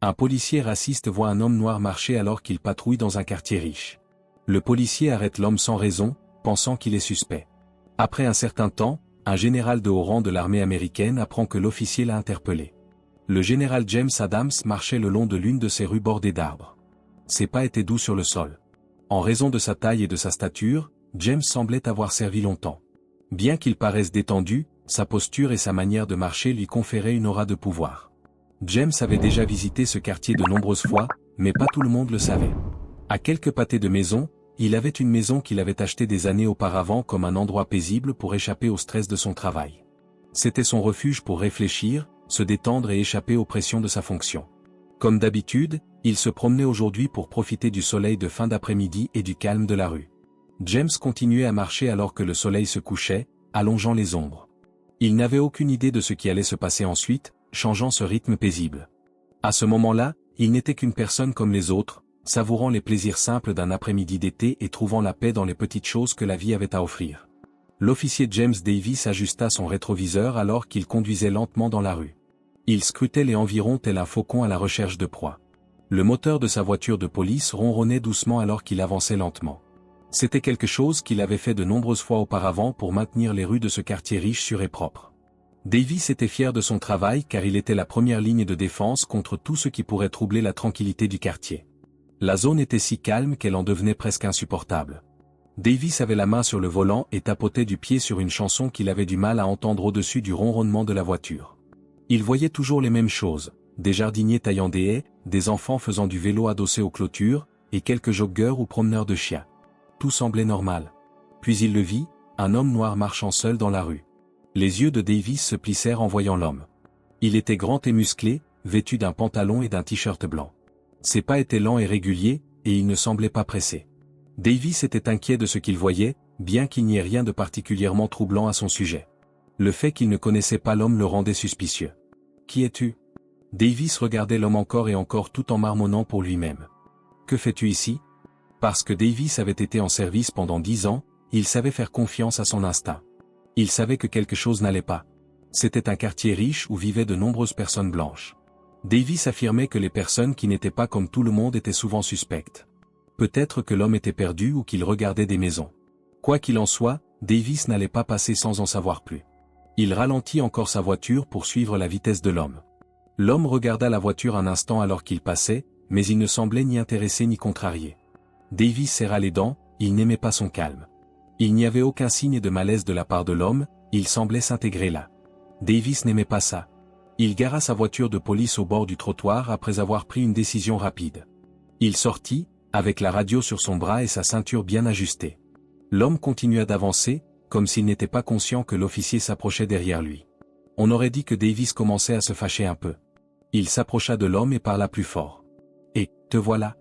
Un policier raciste voit un homme noir marcher alors qu'il patrouille dans un quartier riche. Le policier arrête l'homme sans raison, pensant qu'il est suspect. Après un certain temps, un général de haut rang de l'armée américaine apprend que l'officier l'a interpellé. Le général James Adams marchait le long de l'une de ces rues bordées d'arbres. Ses pas étaient doux sur le sol. En raison de sa taille et de sa stature, James semblait avoir servi longtemps. Bien qu'il paraisse détendu, sa posture et sa manière de marcher lui conféraient une aura de pouvoir. James avait déjà visité ce quartier de nombreuses fois, mais pas tout le monde le savait. À quelques pâtés de maison, il avait une maison qu'il avait achetée des années auparavant comme un endroit paisible pour échapper au stress de son travail. C'était son refuge pour réfléchir, se détendre et échapper aux pressions de sa fonction. Comme d'habitude, il se promenait aujourd'hui pour profiter du soleil de fin d'après-midi et du calme de la rue. James continuait à marcher alors que le soleil se couchait, allongeant les ombres. Il n'avait aucune idée de ce qui allait se passer ensuite, changeant ce rythme paisible. À ce moment-là, il n'était qu'une personne comme les autres, savourant les plaisirs simples d'un après-midi d'été et trouvant la paix dans les petites choses que la vie avait à offrir. L'officier James Davis ajusta son rétroviseur alors qu'il conduisait lentement dans la rue. Il scrutait les environs tel un faucon à la recherche de proie. Le moteur de sa voiture de police ronronnait doucement alors qu'il avançait lentement. C'était quelque chose qu'il avait fait de nombreuses fois auparavant pour maintenir les rues de ce quartier riche sûres et propres. Davis était fier de son travail car il était la première ligne de défense contre tout ce qui pourrait troubler la tranquillité du quartier. La zone était si calme qu'elle en devenait presque insupportable. Davis avait la main sur le volant et tapotait du pied sur une chanson qu'il avait du mal à entendre au-dessus du ronronnement de la voiture. Il voyait toujours les mêmes choses, des jardiniers taillant des haies, des enfants faisant du vélo adossé aux clôtures, et quelques joggeurs ou promeneurs de chiens. Tout semblait normal. Puis il le vit, un homme noir marchant seul dans la rue. Les yeux de Davis se plissèrent en voyant l'homme. Il était grand et musclé, vêtu d'un pantalon et d'un t-shirt blanc. Ses pas étaient lents et réguliers, et il ne semblait pas pressé. Davis était inquiet de ce qu'il voyait, bien qu'il n'y ait rien de particulièrement troublant à son sujet. Le fait qu'il ne connaissait pas l'homme le rendait suspicieux. « Qui es-tu » Davis regardait l'homme encore et encore tout en marmonnant pour lui-même. « Que fais-tu ici » Parce que Davis avait été en service pendant 10 ans, il savait faire confiance à son instinct. Il savait que quelque chose n'allait pas. C'était un quartier riche où vivaient de nombreuses personnes blanches. Davis affirmait que les personnes qui n'étaient pas comme tout le monde étaient souvent suspectes. Peut-être que l'homme était perdu ou qu'il regardait des maisons. Quoi qu'il en soit, Davis n'allait pas passer sans en savoir plus. Il ralentit encore sa voiture pour suivre la vitesse de l'homme. L'homme regarda la voiture un instant alors qu'il passait, mais il ne semblait ni intéressé ni contrarié. Davis serra les dents, il n'aimait pas son calme. Il n'y avait aucun signe de malaise de la part de l'homme, il semblait s'intégrer là. Davis n'aimait pas ça. Il gara sa voiture de police au bord du trottoir après avoir pris une décision rapide. Il sortit, avec la radio sur son bras et sa ceinture bien ajustée. L'homme continua d'avancer, comme s'il n'était pas conscient que l'officier s'approchait derrière lui. On aurait dit que Davis commençait à se fâcher un peu. Il s'approcha de l'homme et parla plus fort. « Et, te voilà »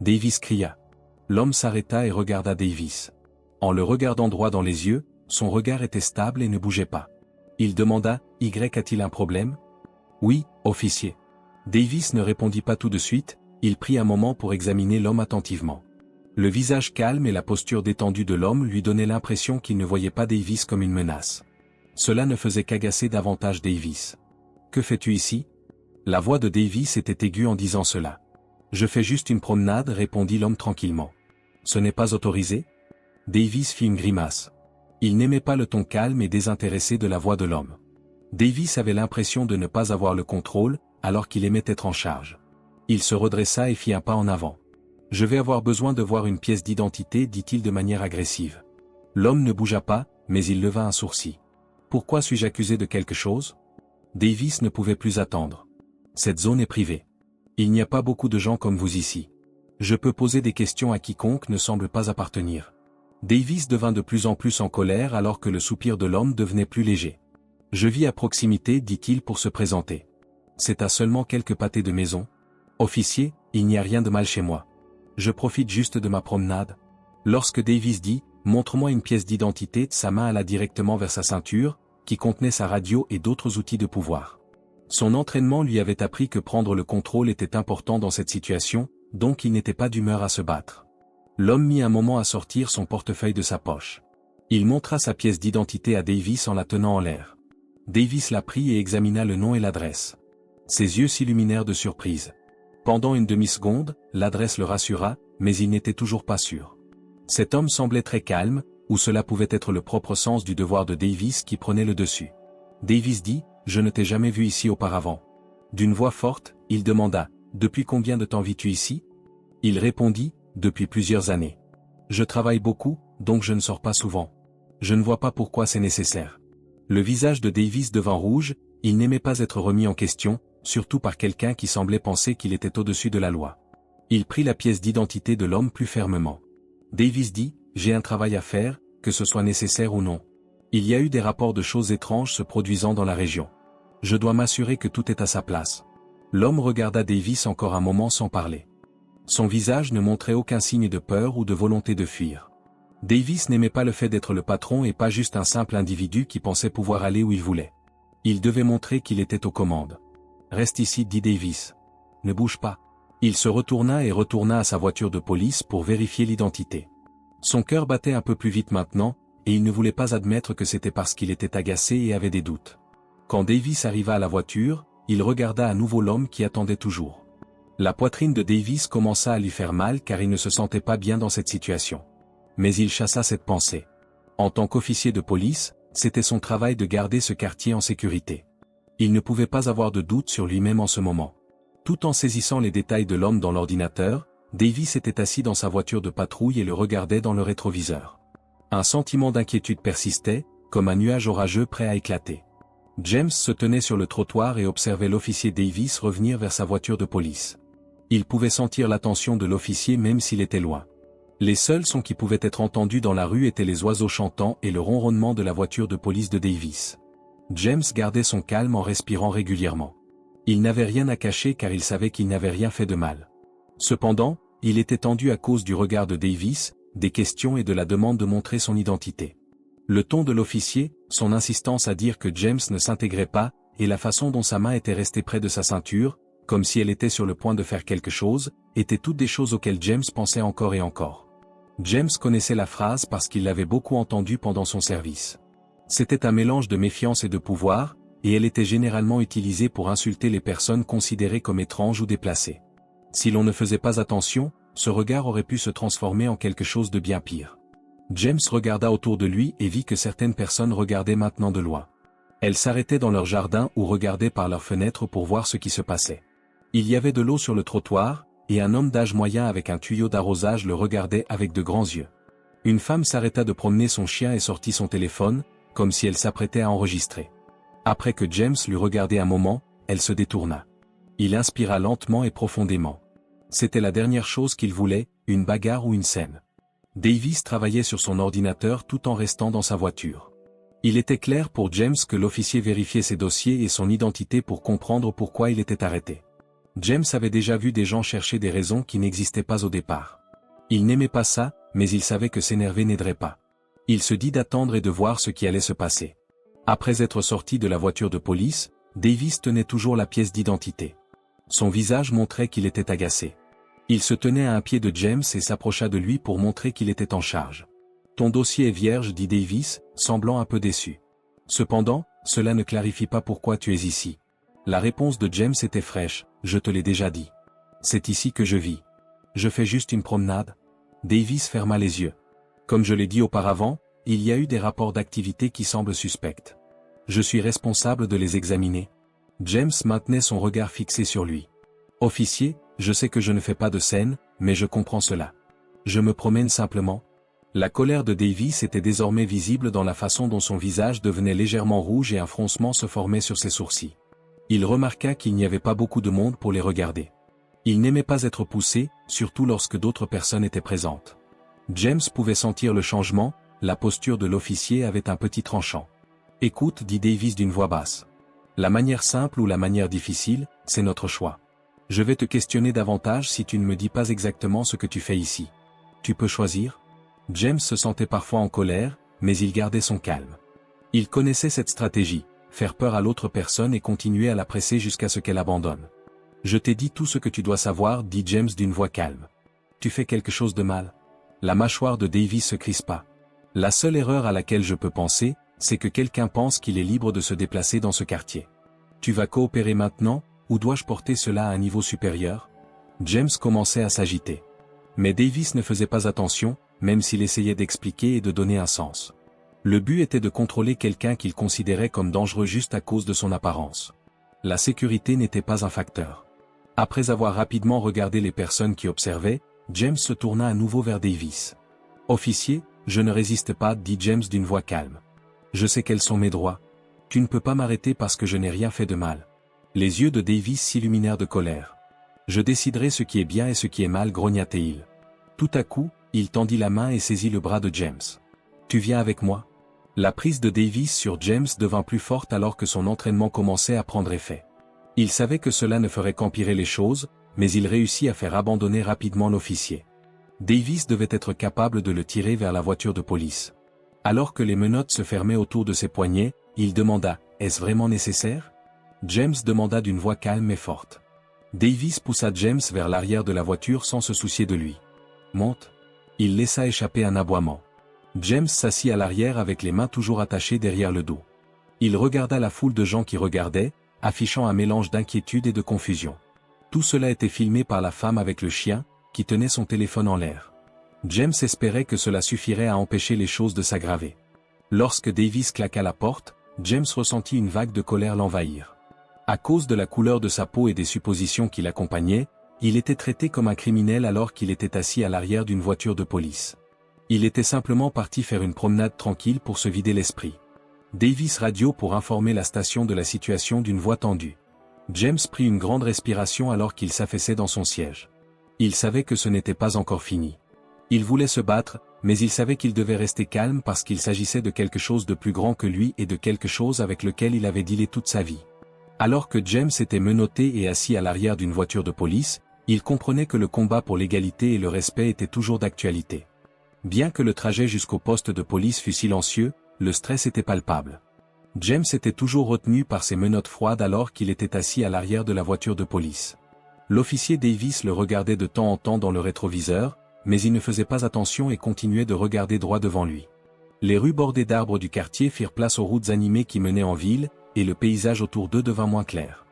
Davis cria. L'homme s'arrêta et regarda Davis. En le regardant droit dans les yeux, son regard était stable et ne bougeait pas. Il demanda, « Y a-t-il un problème » ? « Oui, officier. » Davis ne répondit pas tout de suite, il prit un moment pour examiner l'homme attentivement. Le visage calme et la posture détendue de l'homme lui donnaient l'impression qu'il ne voyait pas Davis comme une menace. Cela ne faisait qu'agacer davantage Davis. « Que fais-tu ici » La voix de Davis était aiguë en disant cela. « Je fais juste une promenade » répondit l'homme tranquillement. « Ce n'est pas autorisé » Davis fit une grimace. Il n'aimait pas le ton calme et désintéressé de la voix de l'homme. Davis avait l'impression de ne pas avoir le contrôle, alors qu'il aimait être en charge. Il se redressa et fit un pas en avant. « Je vais avoir besoin de voir une pièce d'identité » dit-il de manière agressive. L'homme ne bougea pas, mais il leva un sourcil. « Pourquoi suis-je accusé de quelque chose » Davis ne pouvait plus attendre. « Cette zone est privée. Il n'y a pas beaucoup de gens comme vous ici. Je peux poser des questions à quiconque ne semble pas appartenir. » Davis devint de plus en plus en colère alors que le soupir de l'homme devenait plus léger. « Je vis à proximité » dit-il pour se présenter. « C'est à seulement quelques pâtés de maison. »« Officier, il n'y a rien de mal chez moi. Je profite juste de ma promenade. » Lorsque Davis dit « Montre-moi une pièce d'identité », sa main alla directement vers sa ceinture, qui contenait sa radio et d'autres outils de pouvoir. Son entraînement lui avait appris que prendre le contrôle était important dans cette situation, donc il n'était pas d'humeur à se battre. L'homme mit un moment à sortir son portefeuille de sa poche. Il montra sa pièce d'identité à Davis en la tenant en l'air. Davis la prit et examina le nom et l'adresse. Ses yeux s'illuminèrent de surprise. Pendant une demi-seconde, l'adresse le rassura, mais il n'était toujours pas sûr. Cet homme semblait très calme, ou cela pouvait être le propre sens du devoir de Davis qui prenait le dessus. Davis dit, « Je ne t'ai jamais vu ici auparavant. » D'une voix forte, il demanda, « Depuis combien de temps vis-tu ici ?» Il répondit, « Depuis plusieurs années. Je travaille beaucoup, donc je ne sors pas souvent. Je ne vois pas pourquoi c'est nécessaire. » Le visage de Davis devint rouge, il n'aimait pas être remis en question, surtout par quelqu'un qui semblait penser qu'il était au-dessus de la loi. Il prit la pièce d'identité de l'homme plus fermement. Davis dit, « J'ai un travail à faire, que ce soit nécessaire ou non. Il y a eu des rapports de choses étranges se produisant dans la région. Je dois m'assurer que tout est à sa place. » L'homme regarda Davis encore un moment sans parler. Son visage ne montrait aucun signe de peur ou de volonté de fuir. Davis n'aimait pas le fait d'être le patron et pas juste un simple individu qui pensait pouvoir aller où il voulait. Il devait montrer qu'il était aux commandes. « Reste ici, dit Davis. Ne bouge pas. » Il se retourna et retourna à sa voiture de police pour vérifier l'identité. Son cœur battait un peu plus vite maintenant, et il ne voulait pas admettre que c'était parce qu'il était agacé et avait des doutes. Quand Davis arriva à la voiture, il regarda à nouveau l'homme qui attendait toujours. La poitrine de Davis commença à lui faire mal car il ne se sentait pas bien dans cette situation. Mais il chassa cette pensée. En tant qu'officier de police, c'était son travail de garder ce quartier en sécurité. Il ne pouvait pas avoir de doute sur lui-même en ce moment. Tout en saisissant les détails de l'homme dans l'ordinateur, Davis était assis dans sa voiture de patrouille et le regardait dans le rétroviseur. Un sentiment d'inquiétude persistait, comme un nuage orageux prêt à éclater. James se tenait sur le trottoir et observait l'officier Davis revenir vers sa voiture de police. Il pouvait sentir l'attention de l'officier même s'il était loin. Les seuls sons qui pouvaient être entendus dans la rue étaient les oiseaux chantants et le ronronnement de la voiture de police de Davis. James gardait son calme en respirant régulièrement. Il n'avait rien à cacher car il savait qu'il n'avait rien fait de mal. Cependant, il était tendu à cause du regard de Davis, des questions et de la demande de montrer son identité. Le ton de l'officier, son insistance à dire que James ne s'intégrait pas, et la façon dont sa main était restée près de sa ceinture, comme si elle était sur le point de faire quelque chose, étaient toutes des choses auxquelles James pensait encore et encore. James connaissait la phrase parce qu'il l'avait beaucoup entendue pendant son service. C'était un mélange de méfiance et de pouvoir, et elle était généralement utilisée pour insulter les personnes considérées comme étranges ou déplacées. Si l'on ne faisait pas attention, ce regard aurait pu se transformer en quelque chose de bien pire. James regarda autour de lui et vit que certaines personnes regardaient maintenant de loin. Elles s'arrêtaient dans leur jardin ou regardaient par leurs fenêtres pour voir ce qui se passait. Il y avait de l'eau sur le trottoir, et un homme d'âge moyen avec un tuyau d'arrosage le regardait avec de grands yeux. Une femme s'arrêta de promener son chien et sortit son téléphone, comme si elle s'apprêtait à enregistrer. Après que James l'eut regardé un moment, elle se détourna. Il inspira lentement et profondément. C'était la dernière chose qu'il voulait, une bagarre ou une scène. Davis travaillait sur son ordinateur tout en restant dans sa voiture. Il était clair pour James que l'officier vérifiait ses dossiers et son identité pour comprendre pourquoi il était arrêté. James avait déjà vu des gens chercher des raisons qui n'existaient pas au départ. Il n'aimait pas ça, mais il savait que s'énerver n'aiderait pas. Il se dit d'attendre et de voir ce qui allait se passer. Après être sorti de la voiture de police, Davis tenait toujours la pièce d'identité. Son visage montrait qu'il était agacé. Il se tenait à un pied de James et s'approcha de lui pour montrer qu'il était en charge. « Ton dossier est vierge, dit Davis, semblant un peu déçu. Cependant, cela ne clarifie pas pourquoi tu es ici. » La réponse de James était fraîche, « Je te l'ai déjà dit. C'est ici que je vis. Je fais juste une promenade. » Davis ferma les yeux. Comme je l'ai dit auparavant, il y a eu des rapports d'activité qui semblent suspects. Je suis responsable de les examiner. James maintenait son regard fixé sur lui. « Officier, je sais que je ne fais pas de scène, mais je comprends cela. Je me promène simplement. » La colère de Davis était désormais visible dans la façon dont son visage devenait légèrement rouge et un froncement se formait sur ses sourcils. Il remarqua qu'il n'y avait pas beaucoup de monde pour les regarder. Il n'aimait pas être poussé, surtout lorsque d'autres personnes étaient présentes. James pouvait sentir le changement, la posture de l'officier avait un petit tranchant. « Écoute, dit Davis d'une voix basse. La manière simple ou la manière difficile, c'est notre choix. Je vais te questionner davantage si tu ne me dis pas exactement ce que tu fais ici. Tu peux choisir ?» James se sentait parfois en colère, mais il gardait son calme. Il connaissait cette stratégie, faire peur à l'autre personne et continuer à la presser jusqu'à ce qu'elle abandonne. « Je t'ai dit tout ce que tu dois savoir, dit James d'une voix calme. Tu fais quelque chose de mal. » La mâchoire de Davis se crispa. « La seule erreur à laquelle je peux penser, c'est que quelqu'un pense qu'il est libre de se déplacer dans ce quartier. Tu vas coopérer maintenant, ou dois-je porter cela à un niveau supérieur ?» James commençait à s'agiter. Mais Davis ne faisait pas attention, même s'il essayait d'expliquer et de donner un sens. Le but était de contrôler quelqu'un qu'il considérait comme dangereux juste à cause de son apparence. La sécurité n'était pas un facteur. Après avoir rapidement regardé les personnes qui observaient, James se tourna à nouveau vers Davis. « Officier, je ne résiste pas, dit James d'une voix calme. Je sais quels sont mes droits. Tu ne peux pas m'arrêter parce que je n'ai rien fait de mal. » Les yeux de Davis s'illuminèrent de colère. « Je déciderai ce qui est bien et ce qui est mal, grogna-t-il. Tout à coup, il tendit la main et saisit le bras de James. « Tu viens avec moi ?» La prise de Davis sur James devint plus forte alors que son entraînement commençait à prendre effet. Il savait que cela ne ferait qu'empirer les choses, mais il réussit à faire abandonner rapidement l'officier. Davis devait être capable de le tirer vers la voiture de police. Alors que les menottes se fermaient autour de ses poignets, il demanda « Est-ce vraiment nécessaire ?» James demanda d'une voix calme et forte. Davis poussa James vers l'arrière de la voiture sans se soucier de lui. « Monte !» Il laissa échapper un aboiement. James s'assit à l'arrière avec les mains toujours attachées derrière le dos. Il regarda la foule de gens qui regardaient, affichant un mélange d'inquiétude et de confusion. Tout cela était filmé par la femme avec le chien, qui tenait son téléphone en l'air. James espérait que cela suffirait à empêcher les choses de s'aggraver. Lorsque Davis claqua la porte, James ressentit une vague de colère l'envahir. À cause de la couleur de sa peau et des suppositions qui l'accompagnaient, il était traité comme un criminel alors qu'il était assis à l'arrière d'une voiture de police. Il était simplement parti faire une promenade tranquille pour se vider l'esprit. Davis radio pour informer la station de la situation d'une voix tendue. James prit une grande respiration alors qu'il s'affaissait dans son siège. Il savait que ce n'était pas encore fini. Il voulait se battre, mais il savait qu'il devait rester calme parce qu'il s'agissait de quelque chose de plus grand que lui et de quelque chose avec lequel il avait dealé toute sa vie. Alors que James était menotté et assis à l'arrière d'une voiture de police, il comprenait que le combat pour l'égalité et le respect était toujours d'actualité. Bien que le trajet jusqu'au poste de police fût silencieux, le stress était palpable. James était toujours retenu par ses menottes froides alors qu'il était assis à l'arrière de la voiture de police. L'officier Davis le regardait de temps en temps dans le rétroviseur, mais il ne faisait pas attention et continuait de regarder droit devant lui. Les rues bordées d'arbres du quartier firent place aux routes animées qui menaient en ville, et le paysage autour d'eux devint moins clair.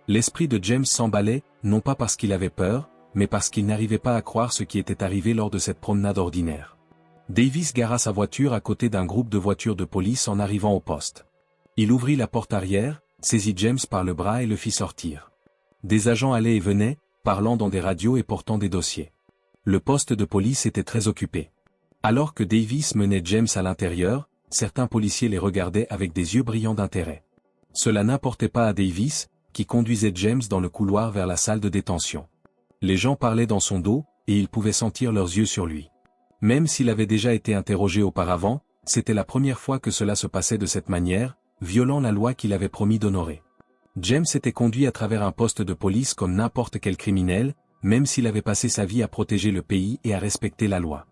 L'esprit de James s'emballait, non pas parce qu'il avait peur, mais parce qu'il n'arrivait pas à croire ce qui était arrivé lors de cette promenade ordinaire. Davis gara sa voiture à côté d'un groupe de voitures de police en arrivant au poste. Il ouvrit la porte arrière, saisit James par le bras et le fit sortir. Des agents allaient et venaient, parlant dans des radios et portant des dossiers. Le poste de police était très occupé. Alors que Davis menait James à l'intérieur, certains policiers les regardaient avec des yeux brillants d'intérêt. Cela n'importait pas à Davis, qui conduisait James dans le couloir vers la salle de détention. Les gens parlaient dans son dos, et il pouvait sentir leurs yeux sur lui. Même s'il avait déjà été interrogé auparavant, c'était la première fois que cela se passait de cette manière, violant la loi qu'il avait promis d'honorer. James était conduit à travers un poste de police comme n'importe quel criminel, même s'il avait passé sa vie à protéger le pays et à respecter la loi.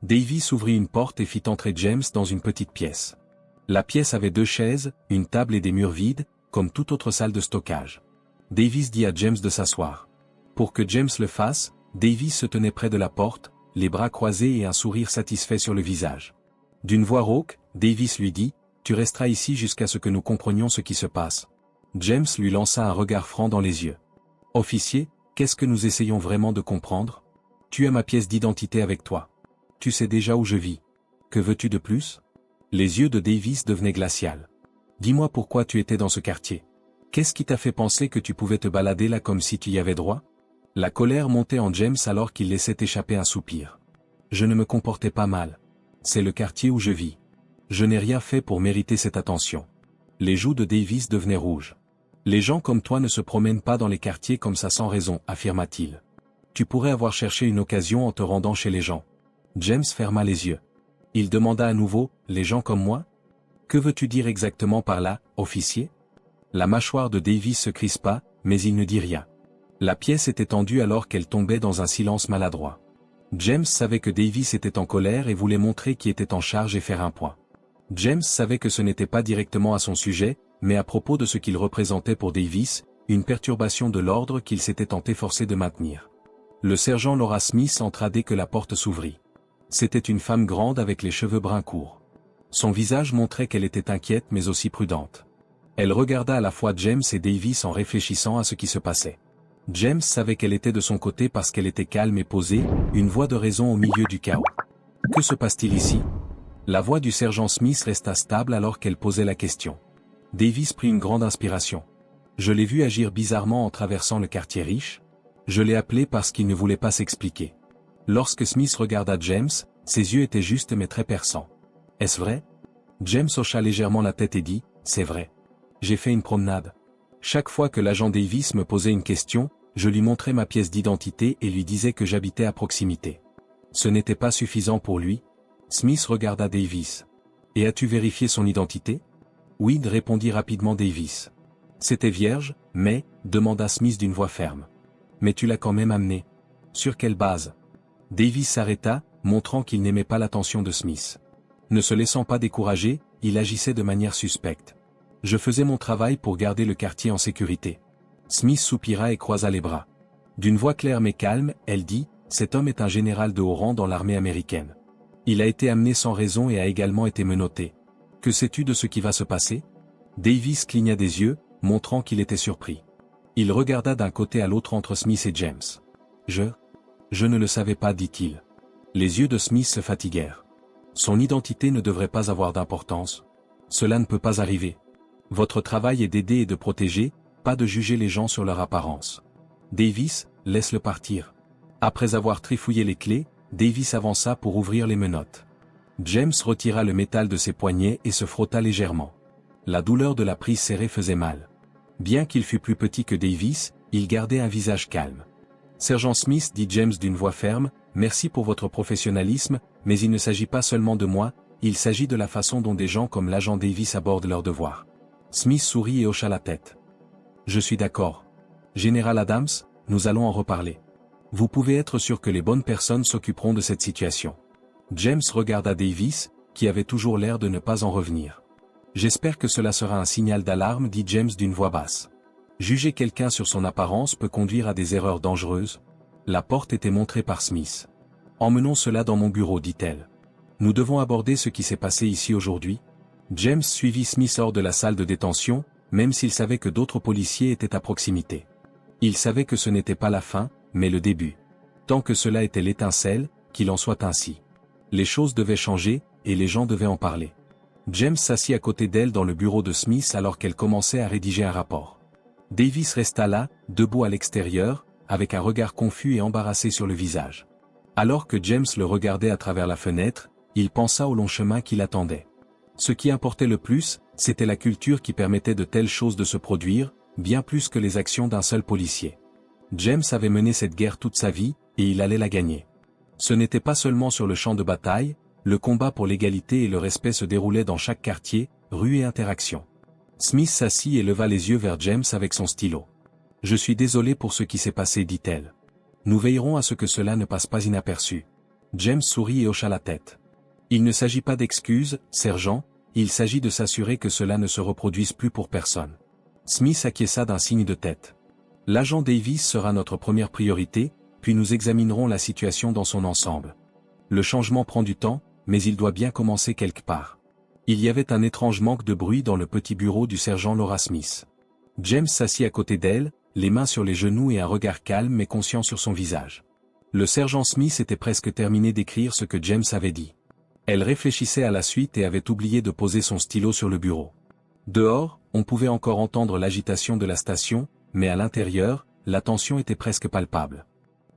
Davis ouvrit une porte et fit entrer James dans une petite pièce. La pièce avait 2 chaises, une table et des murs vides, comme toute autre salle de stockage. Davis dit à James de s'asseoir. Pour que James le fasse, Davis se tenait près de la porte, les bras croisés et un sourire satisfait sur le visage. D'une voix rauque, Davis lui dit, « Tu resteras ici jusqu'à ce que nous comprenions ce qui se passe. » James lui lança un regard franc dans les yeux. « Officier, qu'est-ce que nous essayons vraiment de comprendre? Tu as ma pièce d'identité avec toi. Tu sais déjà où je vis. Que veux-tu de plus ?» Les yeux de Davis devenaient glacials. « Dis-moi pourquoi tu étais dans ce quartier. Qu'est-ce qui t'a fait penser que tu pouvais te balader là comme si tu y avais droit ?» La colère montait en James alors qu'il laissait échapper un soupir. « Je ne me comportais pas mal. C'est le quartier où je vis. Je n'ai rien fait pour mériter cette attention. » Les joues de Davis devenaient rouges. « Les gens comme toi ne se promènent pas dans les quartiers comme ça sans raison, affirma-t-il. Tu pourrais avoir cherché une occasion en te rendant chez les gens. » James ferma les yeux. Il demanda à nouveau, « Les gens comme moi? Que veux-tu dire exactement par là, officier ?» La mâchoire de Davis se crispa, mais il ne dit rien. La pièce était tendue alors qu'elle tombait dans un silence maladroit. James savait que Davis était en colère et voulait montrer qui était en charge et faire un point. James savait que ce n'était pas directement à son sujet, mais à propos de ce qu'il représentait pour Davis, une perturbation de l'ordre qu'il s'était tant efforcé de maintenir. Le sergent Laura Smith entra dès que la porte s'ouvrit. C'était une femme grande avec les cheveux bruns courts. Son visage montrait qu'elle était inquiète mais aussi prudente. Elle regarda à la fois James et Davis en réfléchissant à ce qui se passait. James savait qu'elle était de son côté parce qu'elle était calme et posée, une voix de raison au milieu du chaos. Que se passe-t-il ici? La voix du sergent Smith resta stable alors qu'elle posait la question. Davis prit une grande inspiration. Je l'ai vu agir bizarrement en traversant le quartier riche. Je l'ai appelé parce qu'il ne voulait pas s'expliquer. Lorsque Smith regarda James, ses yeux étaient justes mais très perçants. Est-ce vrai? James hocha légèrement la tête et dit, c'est vrai. J'ai fait une promenade. Chaque fois que l'agent Davis me posait une question, je lui montrais ma pièce d'identité et lui disais que j'habitais à proximité. Ce n'était pas suffisant pour lui. Smith regarda Davis. Et as-tu vérifié son identité? Oui, répondit rapidement Davis. C'était vierge, mais, demanda Smith d'une voix ferme. Mais tu l'as quand même amené. Sur quelle base? Davis s'arrêta, montrant qu'il n'aimait pas l'attention de Smith. Ne se laissant pas décourager, il agissait de manière suspecte. Je faisais mon travail pour garder le quartier en sécurité. Smith soupira et croisa les bras. D'une voix claire mais calme, elle dit, cet homme est un général de haut rang dans l'armée américaine. Il a été amené sans raison et a également été menotté. Que sais-tu de ce qui va se passer? Davis cligna des yeux, montrant qu'il était surpris. Il regarda d'un côté à l'autre entre Smith et James. Je ne le savais pas, dit-il. Les yeux de Smith se fatiguèrent. Son identité ne devrait pas avoir d'importance. Cela ne peut pas arriver. Votre travail est d'aider et de protéger, pas de juger les gens sur leur apparence. Davis, laisse-le partir. Après avoir trifouillé les clés, Davis avança pour ouvrir les menottes. James retira le métal de ses poignets et se frotta légèrement. La douleur de la prise serrée faisait mal. Bien qu'il fût plus petit que Davis, il gardait un visage calme. Sergent Smith, dit James d'une voix ferme, merci pour votre professionnalisme, mais il ne s'agit pas seulement de moi, il s'agit de la façon dont des gens comme l'agent Davis abordent leurs devoirs. Smith sourit et hocha la tête. Je suis d'accord. Général Adams, nous allons en reparler. Vous pouvez être sûr que les bonnes personnes s'occuperont de cette situation. James regarda Davis, qui avait toujours l'air de ne pas en revenir. J'espère que cela sera un signal d'alarme, dit James d'une voix basse. Juger quelqu'un sur son apparence peut conduire à des erreurs dangereuses. La porte était montrée par Smith. Emmenons cela dans mon bureau, dit-elle. Nous devons aborder ce qui s'est passé ici aujourd'hui. James suivit Smith hors de la salle de détention, même s'il savait que d'autres policiers étaient à proximité. Il savait que ce n'était pas la fin, mais le début. Tant que cela était l'étincelle, qu'il en soit ainsi. Les choses devaient changer, et les gens devaient en parler. James s'assit à côté d'elle dans le bureau de Smith alors qu'elle commençait à rédiger un rapport. Davis resta là, debout à l'extérieur, avec un regard confus et embarrassé sur le visage. Alors que James le regardait à travers la fenêtre, il pensa au long chemin qui l'attendait. Ce qui importait le plus, c'était la culture qui permettait de telles choses de se produire, bien plus que les actions d'un seul policier. James avait mené cette guerre toute sa vie, et il allait la gagner. Ce n'était pas seulement sur le champ de bataille, le combat pour l'égalité et le respect se déroulait dans chaque quartier, rue et interaction. Smith s'assit et leva les yeux vers James avec son stylo. « Je suis désolé pour ce qui s'est passé, dit-elle. Nous veillerons à ce que cela ne passe pas inaperçu. » James sourit et hocha la tête. « Il ne s'agit pas d'excuses, sergent, il s'agit de s'assurer que cela ne se reproduise plus pour personne. » Smith acquiesça d'un signe de tête. « L'agent Davis sera notre première priorité, puis nous examinerons la situation dans son ensemble. Le changement prend du temps, mais il doit bien commencer quelque part. » Il y avait un étrange manque de bruit dans le petit bureau du sergent Laura Smith. James s'assit à côté d'elle, les mains sur les genoux et un regard calme mais conscient sur son visage. Le sergent Smith était presque terminé d'écrire ce que James avait dit. Elle réfléchissait à la suite et avait oublié de poser son stylo sur le bureau. Dehors, on pouvait encore entendre l'agitation de la station, mais à l'intérieur, la tension était presque palpable.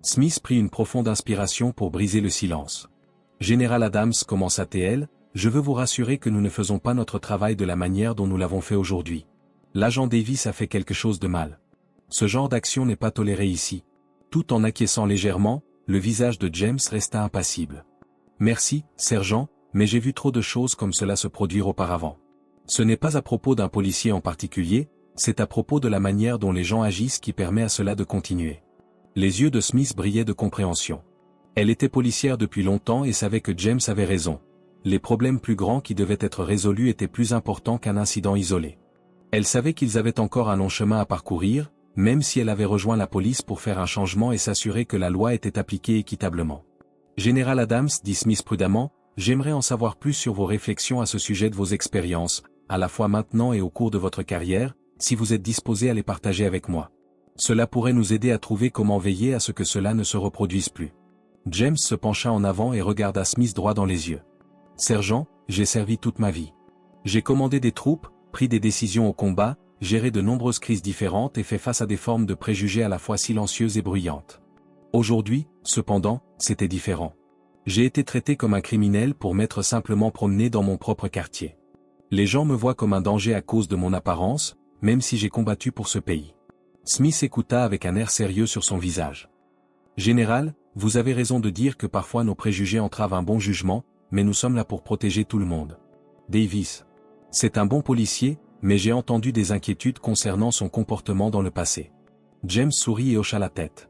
Smith prit une profonde inspiration pour briser le silence. « Général Adams, commença-t-elle, je veux vous rassurer que nous ne faisons pas notre travail de la manière dont nous l'avons fait aujourd'hui. L'agent Davis a fait quelque chose de mal. Ce genre d'action n'est pas toléré ici. » Tout en acquiesçant légèrement, le visage de James resta impassible. « Merci, sergent, mais j'ai vu trop de choses comme cela se produire auparavant. Ce n'est pas à propos d'un policier en particulier, c'est à propos de la manière dont les gens agissent qui permet à cela de continuer. » Les yeux de Smith brillaient de compréhension. Elle était policière depuis longtemps et savait que James avait raison. Les problèmes plus grands qui devaient être résolus étaient plus importants qu'un incident isolé. Elle savait qu'ils avaient encore un long chemin à parcourir, même si elle avait rejoint la police pour faire un changement et s'assurer que la loi était appliquée équitablement. « Général Adams, dit Smith prudemment, j'aimerais en savoir plus sur vos réflexions à ce sujet de vos expériences, à la fois maintenant et au cours de votre carrière, si vous êtes disposé à les partager avec moi. » Cela pourrait nous aider à trouver comment veiller à ce que cela ne se reproduise plus. James se pencha en avant et regarda Smith droit dans les yeux. « Sergent, j'ai servi toute ma vie. J'ai commandé des troupes, pris des décisions au combat, géré de nombreuses crises différentes et fait face à des formes de préjugés à la fois silencieuses et bruyantes. Aujourd'hui, cependant, c'était différent. J'ai été traité comme un criminel pour m'être simplement promené dans mon propre quartier. Les gens me voient comme un danger à cause de mon apparence, même si j'ai combattu pour ce pays. » Smith écouta avec un air sérieux sur son visage. « Général, vous avez raison de dire que parfois nos préjugés entravent un bon jugement, mais nous sommes là pour protéger tout le monde. Davis. C'est un bon policier, mais j'ai entendu des inquiétudes concernant son comportement dans le passé. » James sourit et hocha la tête.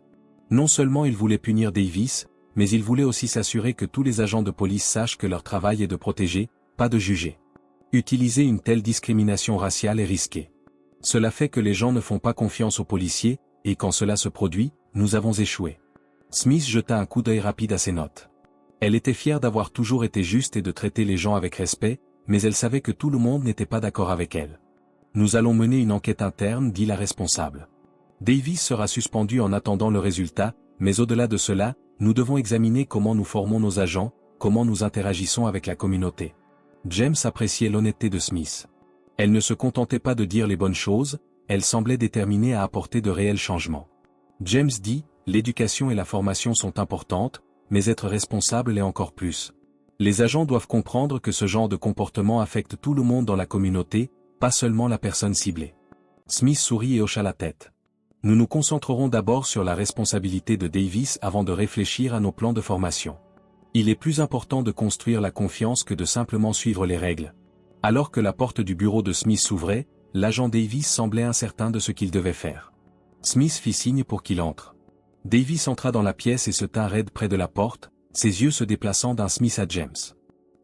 Non seulement il voulait punir Davis, mais il voulait aussi s'assurer que tous les agents de police sachent que leur travail est de protéger, pas de juger. Utiliser une telle discrimination raciale est risqué. Cela fait que les gens ne font pas confiance aux policiers, et quand cela se produit, nous avons échoué. Smith jeta un coup d'œil rapide à ses notes. Elle était fière d'avoir toujours été juste et de traiter les gens avec respect, mais elle savait que tout le monde n'était pas d'accord avec elle. Nous allons mener une enquête interne, dit la responsable. Davis sera suspendu en attendant le résultat, mais au-delà de cela, nous devons examiner comment nous formons nos agents, comment nous interagissons avec la communauté. James appréciait l'honnêteté de Smith. Elle ne se contentait pas de dire les bonnes choses, elle semblait déterminée à apporter de réels changements. James dit, l'éducation et la formation sont importantes, mais être responsable l'est encore plus. Les agents doivent comprendre que ce genre de comportement affecte tout le monde dans la communauté, pas seulement la personne ciblée. Smith sourit et hocha la tête. Nous nous concentrerons d'abord sur la responsabilité de Davis avant de réfléchir à nos plans de formation. Il est plus important de construire la confiance que de simplement suivre les règles. Alors que la porte du bureau de Smith s'ouvrait, l'agent Davis semblait incertain de ce qu'il devait faire. Smith fit signe pour qu'il entre. Davis entra dans la pièce et se tint raide près de la porte, ses yeux se déplaçant d'un Smith à James.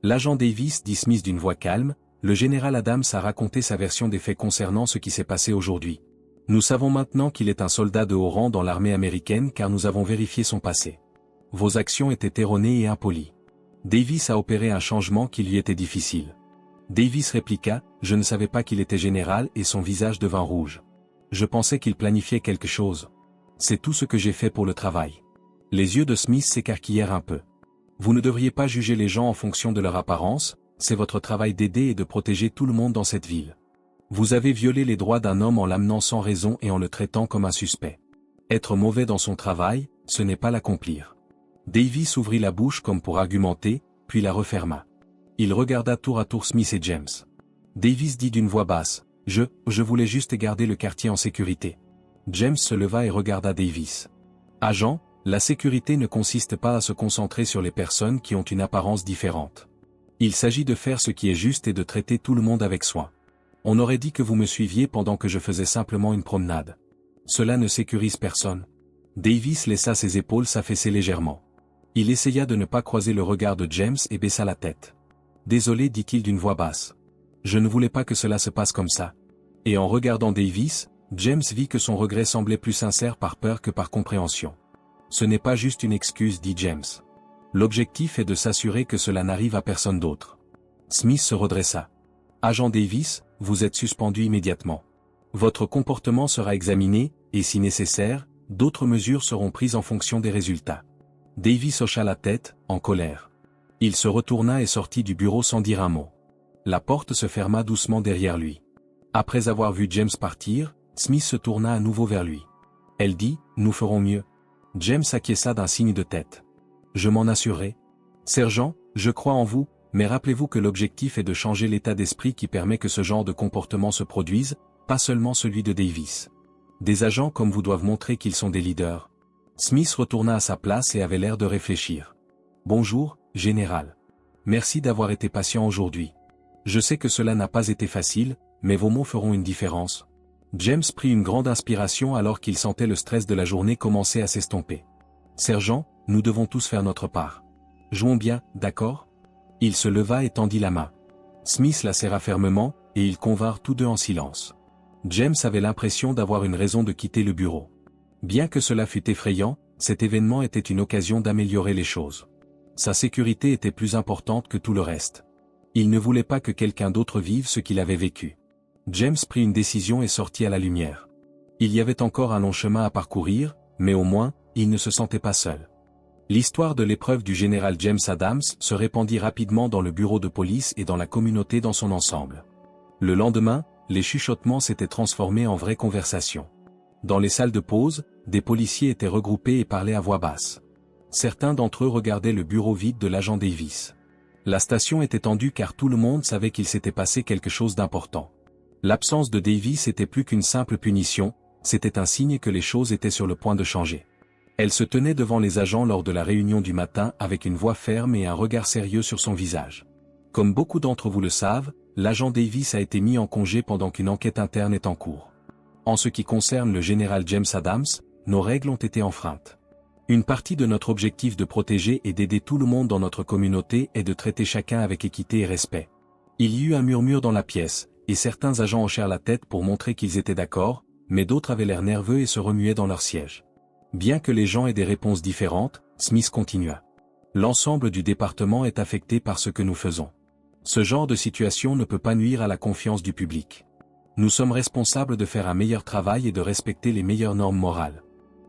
L'agent Davis, dit Smith d'une voix calme, le général Adams a raconté sa version des faits concernant ce qui s'est passé aujourd'hui. Nous savons maintenant qu'il est un soldat de haut rang dans l'armée américaine car nous avons vérifié son passé. Vos actions étaient erronées et impolies. Davis a opéré un changement qui lui était difficile. Davis répliqua, « Je ne savais pas qu'il était général et son visage devint rouge. Je pensais qu'il planifiait quelque chose. C'est tout ce que j'ai fait pour le travail. » Les yeux de Smith s'écarquillèrent un peu. « Vous ne devriez pas juger les gens en fonction de leur apparence, c'est votre travail d'aider et de protéger tout le monde dans cette ville. Vous avez violé les droits d'un homme en l'amenant sans raison et en le traitant comme un suspect. Être mauvais dans son travail, ce n'est pas l'accomplir. » Davis ouvrit la bouche comme pour argumenter, puis la referma. Il regarda tour à tour Smith et James. Davis dit d'une voix basse, « Je voulais juste garder le quartier en sécurité. » James se leva et regarda Davis. « Agent, la sécurité ne consiste pas à se concentrer sur les personnes qui ont une apparence différente. Il s'agit de faire ce qui est juste et de traiter tout le monde avec soin. On aurait dit que vous me suiviez pendant que je faisais simplement une promenade. Cela ne sécurise personne. » Davis laissa ses épaules s'affaisser légèrement. Il essaya de ne pas croiser le regard de James et baissa la tête. « Désolé, dit-il d'une voix basse. Je ne voulais pas que cela se passe comme ça. » Et en regardant Davis, James vit que son regret semblait plus sincère par peur que par compréhension. « Ce n'est pas juste une excuse, dit James. L'objectif est de s'assurer que cela n'arrive à personne d'autre. » Smith se redressa. « Agent Davis, vous êtes suspendu immédiatement. Votre comportement sera examiné, et si nécessaire, d'autres mesures seront prises en fonction des résultats. » Davis hocha la tête, en colère. Il se retourna et sortit du bureau sans dire un mot. La porte se ferma doucement derrière lui. Après avoir vu James partir, Smith se tourna à nouveau vers lui. Elle dit, « Nous ferons mieux. » James acquiesça d'un signe de tête. « Je m'en assurerai. Sergent, je crois en vous, mais rappelez-vous que l'objectif est de changer l'état d'esprit qui permet que ce genre de comportement se produise, pas seulement celui de Davis. Des agents comme vous doivent montrer qu'ils sont des leaders. » Smith retourna à sa place et avait l'air de réfléchir. « Bonjour, général. Merci d'avoir été patient aujourd'hui. Je sais que cela n'a pas été facile, mais vos mots feront une différence. » James prit une grande inspiration alors qu'il sentait le stress de la journée commencer à s'estomper. « Sergent, nous devons tous faire notre part. Jouons bien, d'accord ?» Il se leva et tendit la main. Smith la serra fermement, et ils convinrent tous deux en silence. James avait l'impression d'avoir une raison de quitter le bureau. Bien que cela fût effrayant, cet événement était une occasion d'améliorer les choses. Sa sécurité était plus importante que tout le reste. Il ne voulait pas que quelqu'un d'autre vive ce qu'il avait vécu. James prit une décision et sortit à la lumière. Il y avait encore un long chemin à parcourir, mais au moins, il ne se sentait pas seul. L'histoire de l'épreuve du général James Adams se répandit rapidement dans le bureau de police et dans la communauté dans son ensemble. Le lendemain, les chuchotements s'étaient transformés en vraies conversations. Dans les salles de pause, des policiers étaient regroupés et parlaient à voix basse. Certains d'entre eux regardaient le bureau vide de l'agent Davis. La station était tendue car tout le monde savait qu'il s'était passé quelque chose d'important. L'absence de Davis était plus qu'une simple punition, c'était un signe que les choses étaient sur le point de changer. Elle se tenait devant les agents lors de la réunion du matin avec une voix ferme et un regard sérieux sur son visage. Comme beaucoup d'entre vous le savent, l'agent Davis a été mis en congé pendant qu'une enquête interne est en cours. En ce qui concerne le général James Adams, nos règles ont été enfreintes. Une partie de notre objectif de protéger et d'aider tout le monde dans notre communauté est de traiter chacun avec équité et respect. Il y eut un murmure dans la pièce, et certains agents hochèrent la tête pour montrer qu'ils étaient d'accord, mais d'autres avaient l'air nerveux et se remuaient dans leur siège. Bien que les gens aient des réponses différentes, Smith continua. L'ensemble du département est affecté par ce que nous faisons. Ce genre de situation ne peut pas nuire à la confiance du public. Nous sommes responsables de faire un meilleur travail et de respecter les meilleures normes morales.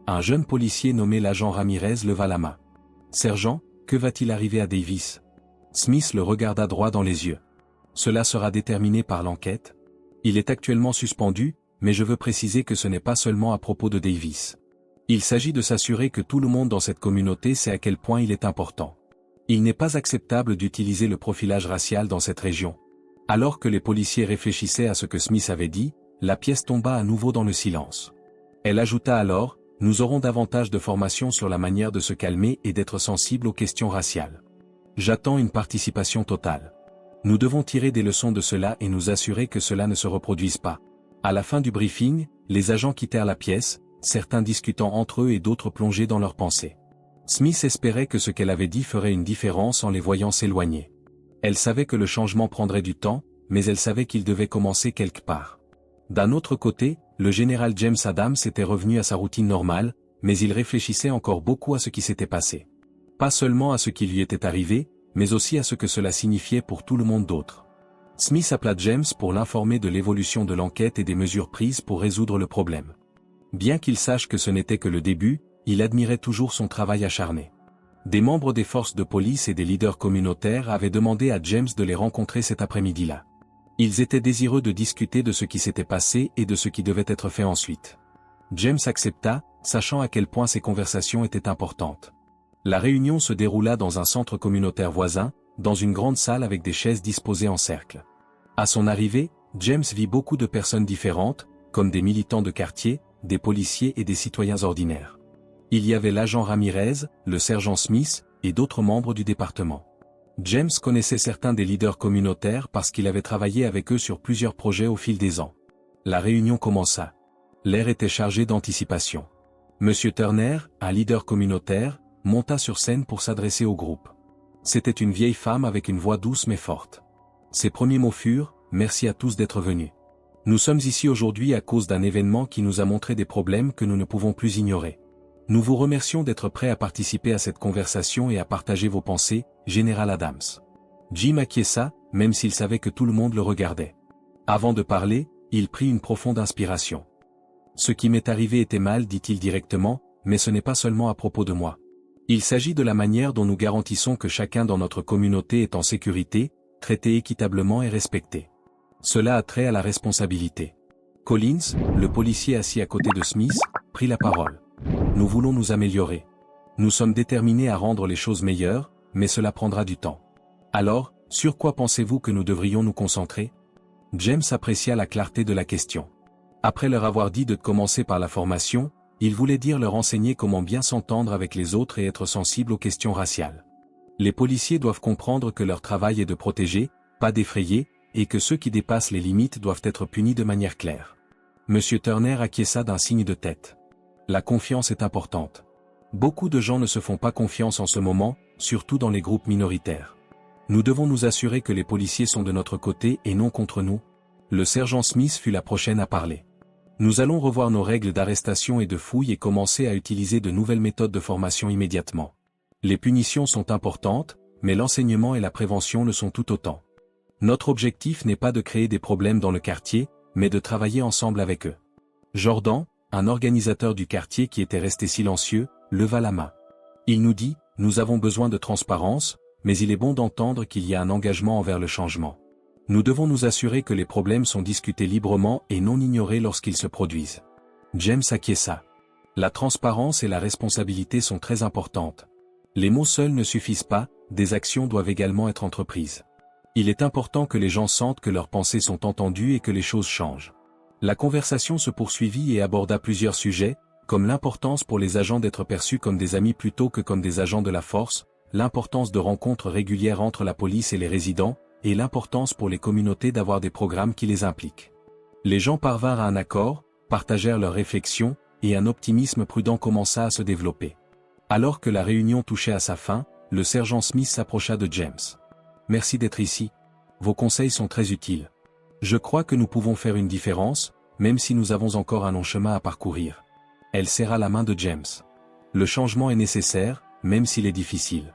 Un jeune policier nommé l'agent Ramirez leva la main. « Sergent, que va-t-il arriver à Davis ?» Smith le regarda droit dans les yeux. « Cela sera déterminé par l'enquête. Il est actuellement suspendu, mais je veux préciser que ce n'est pas seulement à propos de Davis. Il s'agit de s'assurer que tout le monde dans cette communauté sait à quel point il est important. Il n'est pas acceptable d'utiliser le profilage racial dans cette région. » Alors que les policiers réfléchissaient à ce que Smith avait dit, la pièce tomba à nouveau dans le silence. Elle ajouta alors, « Nous aurons davantage de formation sur la manière de se calmer et d'être sensible aux questions raciales. J'attends une participation totale. Nous devons tirer des leçons de cela et nous assurer que cela ne se reproduise pas. » À la fin du briefing, les agents quittèrent la pièce, certains discutant entre eux et d'autres plongés dans leurs pensées. Smith espérait que ce qu'elle avait dit ferait une différence en les voyant s'éloigner. Elle savait que le changement prendrait du temps, mais elle savait qu'il devait commencer quelque part. D'un autre côté, le général James Adams était revenu à sa routine normale, mais il réfléchissait encore beaucoup à ce qui s'était passé. Pas seulement à ce qui lui était arrivé, mais aussi à ce que cela signifiait pour tout le monde d'autre. Smith appela James pour l'informer de l'évolution de l'enquête et des mesures prises pour résoudre le problème. Bien qu'il sache que ce n'était que le début, il admirait toujours son travail acharné. Des membres des forces de police et des leaders communautaires avaient demandé à James de les rencontrer cet après-midi-là. Ils étaient désireux de discuter de ce qui s'était passé et de ce qui devait être fait ensuite. James accepta, sachant à quel point ces conversations étaient importantes. La réunion se déroula dans un centre communautaire voisin, dans une grande salle avec des chaises disposées en cercle. À son arrivée, James vit beaucoup de personnes différentes, comme des militants de quartier, des policiers et des citoyens ordinaires. Il y avait l'agent Ramirez, le sergent Smith, et d'autres membres du département. James connaissait certains des leaders communautaires parce qu'il avait travaillé avec eux sur plusieurs projets au fil des ans. La réunion commença. L'air était chargé d'anticipation. Monsieur Turner, un leader communautaire, monta sur scène pour s'adresser au groupe. C'était une vieille femme avec une voix douce mais forte. Ses premiers mots furent « Merci à tous d'être venus. Nous sommes ici aujourd'hui à cause d'un événement qui nous a montré des problèmes que nous ne pouvons plus ignorer. Nous vous remercions d'être prêts à participer à cette conversation et à partager vos pensées, Général Adams. » Jim acquiesça, même s'il savait que tout le monde le regardait. Avant de parler, il prit une profonde inspiration. « Ce qui m'est arrivé était mal, dit-il directement, mais ce n'est pas seulement à propos de moi. Il s'agit de la manière dont nous garantissons que chacun dans notre communauté est en sécurité, traité équitablement et respecté. Cela a trait à la responsabilité. » Collins, le policier assis à côté de Smith, prit la parole. « Nous voulons nous améliorer. Nous sommes déterminés à rendre les choses meilleures, mais cela prendra du temps. Alors, sur quoi pensez-vous que nous devrions nous concentrer ?» James apprécia la clarté de la question. Après leur avoir dit de commencer par la formation, il voulait dire leur enseigner comment bien s'entendre avec les autres et être sensible aux questions raciales. Les policiers doivent comprendre que leur travail est de protéger, pas d'effrayer, et que ceux qui dépassent les limites doivent être punis de manière claire. Monsieur Turner acquiesça d'un signe de tête. La confiance est importante. Beaucoup de gens ne se font pas confiance en ce moment, surtout dans les groupes minoritaires. Nous devons nous assurer que les policiers sont de notre côté et non contre nous. Le sergent Smith fut la prochaine à parler. Nous allons revoir nos règles d'arrestation et de fouille et commencer à utiliser de nouvelles méthodes de formation immédiatement. Les punitions sont importantes, mais l'enseignement et la prévention le sont tout autant. Notre objectif n'est pas de créer des problèmes dans le quartier, mais de travailler ensemble avec eux. Jordan, un organisateur du quartier qui était resté silencieux, leva la main. Il nous dit, nous avons besoin de transparence, mais il est bon d'entendre qu'il y a un engagement envers le changement. Nous devons nous assurer que les problèmes sont discutés librement et non ignorés lorsqu'ils se produisent. James acquiesça. La transparence et la responsabilité sont très importantes. Les mots seuls ne suffisent pas, des actions doivent également être entreprises. Il est important que les gens sentent que leurs pensées sont entendues et que les choses changent. La conversation se poursuivit et aborda plusieurs sujets, comme l'importance pour les agents d'être perçus comme des amis plutôt que comme des agents de la force, l'importance de rencontres régulières entre la police et les résidents, et l'importance pour les communautés d'avoir des programmes qui les impliquent. Les gens parvinrent à un accord, partagèrent leurs réflexions, et un optimisme prudent commença à se développer. Alors que la réunion touchait à sa fin, le sergent Smith s'approcha de James. « Merci d'être ici. Vos conseils sont très utiles. Je crois que nous pouvons faire une différence, même si nous avons encore un long chemin à parcourir. » Elle serra la main de James. « Le changement est nécessaire, même s'il est difficile.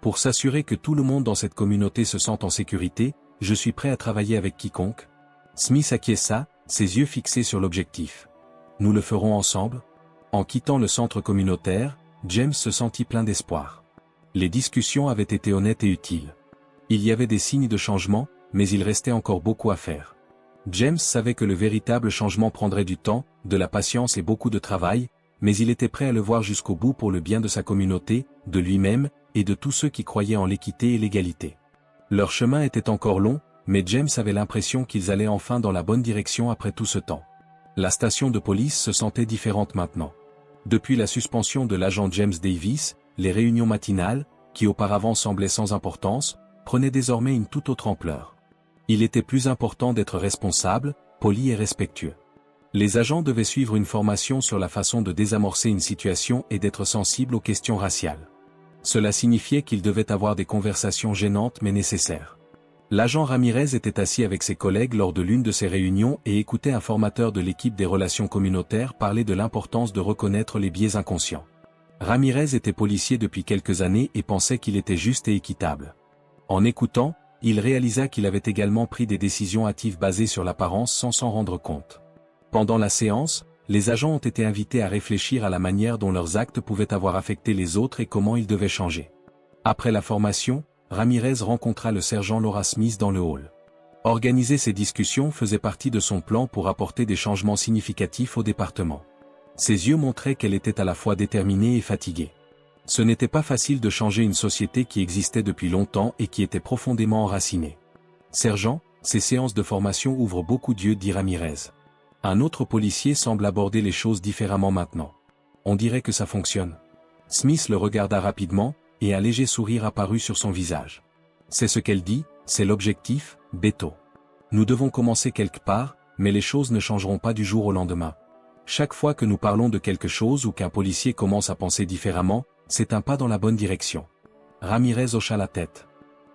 Pour s'assurer que tout le monde dans cette communauté se sente en sécurité, je suis prêt à travailler avec quiconque. » Smith acquiesça, ses yeux fixés sur l'objectif. « Nous le ferons ensemble ?» En quittant le centre communautaire, James se sentit plein d'espoir. Les discussions avaient été honnêtes et utiles. Il y avait des signes de changement, mais il restait encore beaucoup à faire. James savait que le véritable changement prendrait du temps, de la patience et beaucoup de travail, mais il était prêt à le voir jusqu'au bout pour le bien de sa communauté, de lui-même, et de tous ceux qui croyaient en l'équité et l'égalité. Leur chemin était encore long, mais James avait l'impression qu'ils allaient enfin dans la bonne direction après tout ce temps. La station de police se sentait différente maintenant. Depuis la suspension de l'agent James Davis, les réunions matinales, qui auparavant semblaient sans importance, prenaient désormais une toute autre ampleur. Il était plus important d'être responsable, poli et respectueux. Les agents devaient suivre une formation sur la façon de désamorcer une situation et d'être sensibles aux questions raciales. Cela signifiait qu'ils devaient avoir des conversations gênantes mais nécessaires. L'agent Ramirez était assis avec ses collègues lors de l'une de ces réunions et écoutait un formateur de l'équipe des relations communautaires parler de l'importance de reconnaître les biais inconscients. Ramirez était policier depuis quelques années et pensait qu'il était juste et équitable. En écoutant, il réalisa qu'il avait également pris des décisions hâtives basées sur l'apparence sans s'en rendre compte. Pendant la séance, les agents ont été invités à réfléchir à la manière dont leurs actes pouvaient avoir affecté les autres et comment ils devaient changer. Après la formation, Ramirez rencontra le sergent Laura Smith dans le hall. Organiser ces discussions faisait partie de son plan pour apporter des changements significatifs au département. Ses yeux montraient qu'elle était à la fois déterminée et fatiguée. Ce n'était pas facile de changer une société qui existait depuis longtemps et qui était profondément enracinée. « Sergent, ces séances de formation ouvrent beaucoup d'yeux » dit Ramirez. Un autre policier semble aborder les choses différemment maintenant. On dirait que ça fonctionne. Smith le regarda rapidement, et un léger sourire apparut sur son visage. C'est ce qu'elle dit, c'est l'objectif, Beto. Nous devons commencer quelque part, mais les choses ne changeront pas du jour au lendemain. Chaque fois que nous parlons de quelque chose ou qu'un policier commence à penser différemment, c'est un pas dans la bonne direction. Ramirez hocha la tête.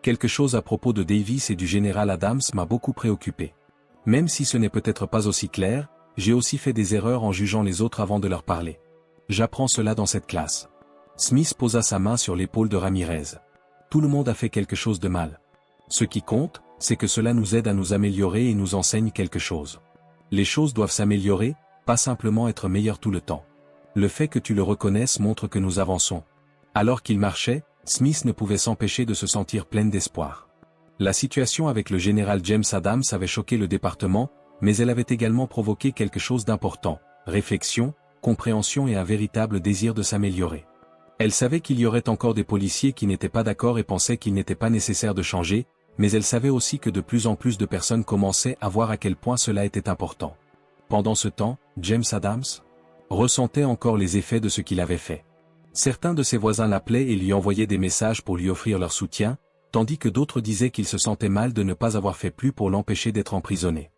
Quelque chose à propos de Davis et du général Adams m'a beaucoup préoccupé. Même si ce n'est peut-être pas aussi clair, j'ai aussi fait des erreurs en jugeant les autres avant de leur parler. J'apprends cela dans cette classe. Smith posa sa main sur l'épaule de Ramirez. Tout le monde a fait quelque chose de mal. Ce qui compte, c'est que cela nous aide à nous améliorer et nous enseigne quelque chose. Les choses doivent s'améliorer, pas simplement être meilleures tout le temps. Le fait que tu le reconnaisses montre que nous avançons. Alors qu'il marchait, Smith ne pouvait s'empêcher de se sentir pleine d'espoir. La situation avec le général James Adams avait choqué le département, mais elle avait également provoqué quelque chose d'important, réflexion, compréhension et un véritable désir de s'améliorer. Elle savait qu'il y aurait encore des policiers qui n'étaient pas d'accord et pensaient qu'il n'était pas nécessaire de changer, mais elle savait aussi que de plus en plus de personnes commençaient à voir à quel point cela était important. Pendant ce temps, James Adams ressentait encore les effets de ce qu'il avait fait. Certains de ses voisins l'appelaient et lui envoyaient des messages pour lui offrir leur soutien, tandis que d'autres disaient qu'il se sentait mal de ne pas avoir fait plus pour l'empêcher d'être emprisonné.